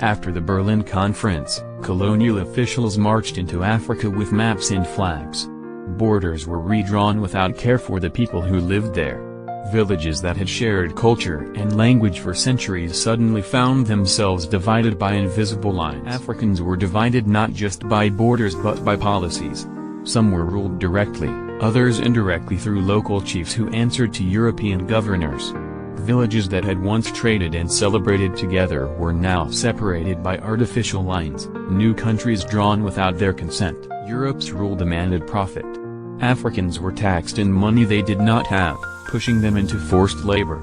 After the Berlin Conference, colonial officials marched into Africa with maps and flags. Borders were redrawn without care for the people who lived there. Villages that had shared culture and language for centuries suddenly found themselves divided by invisible lines. Africans were divided not just by borders but by policies. Some were ruled directly, others indirectly through local chiefs who answered to European governors. Villages that had once traded and celebrated together were now separated by artificial lines, new countries drawn without their consent. Europe's rule demanded profit. Africans were taxed in money they did not have, pushing them into forced labor.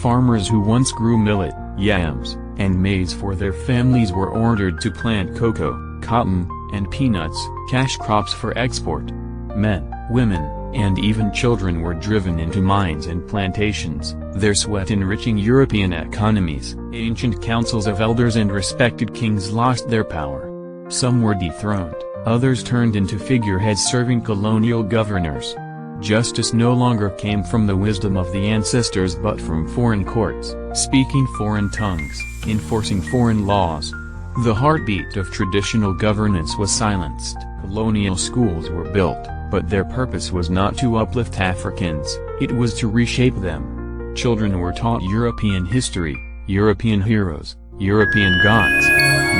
Farmers who once grew millet, yams, and maize for their families were ordered to plant cocoa, cotton, and peanuts, cash crops for export. Men, women, and even children were driven into mines and plantations, their sweat enriching European economies. Ancient councils of elders and respected kings lost their power. Some were dethroned, others turned into figureheads serving colonial governors. Justice no longer came from the wisdom of the ancestors but from foreign courts, speaking foreign tongues, enforcing foreign laws. The heartbeat of traditional governance was silenced. Colonial schools were built, but their purpose was not to uplift Africans, it was to reshape them. Children were taught European history, European heroes, European gods.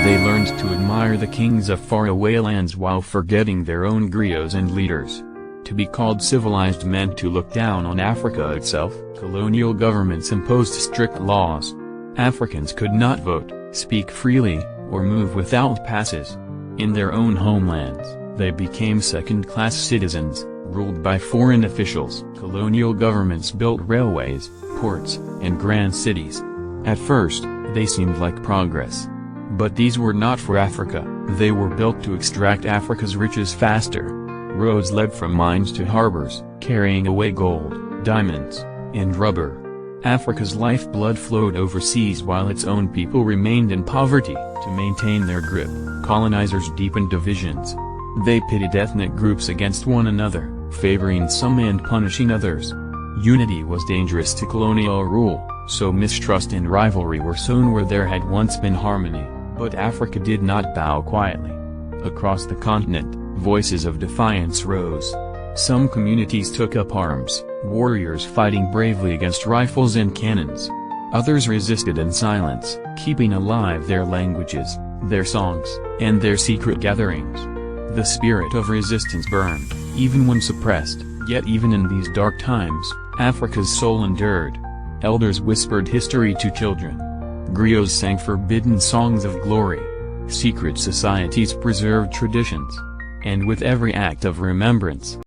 They learned to admire the kings of faraway lands while forgetting their own griots and leaders. To be called civilized meant to look down on Africa itself. Colonial governments imposed strict laws. Africans could not vote, speak freely, or move without passes. In their own homelands, they became second-class citizens, ruled by foreign officials. Colonial governments built railways, ports, and grand cities. At first, they seemed like progress. But these were not for Africa, they were built to extract Africa's riches faster. Roads led from mines to harbors, carrying away gold, diamonds, and rubber. Africa's lifeblood flowed overseas while its own people remained in poverty. To maintain their grip, colonizers deepened divisions. They pitted ethnic groups against one another, favoring some and punishing others. Unity was dangerous to colonial rule, so mistrust and rivalry were sown where there had once been harmony. But Africa did not bow quietly. Across the continent, voices of defiance rose. Some communities took up arms, warriors fighting bravely against rifles and cannons. Others resisted in silence, keeping alive their languages, their songs, and their secret gatherings. The spirit of resistance burned, even when suppressed, yet even in these dark times, Africa's soul endured. Elders whispered history to children. Griots sang forbidden songs of glory. Secret societies preserved traditions. And with every act of remembrance,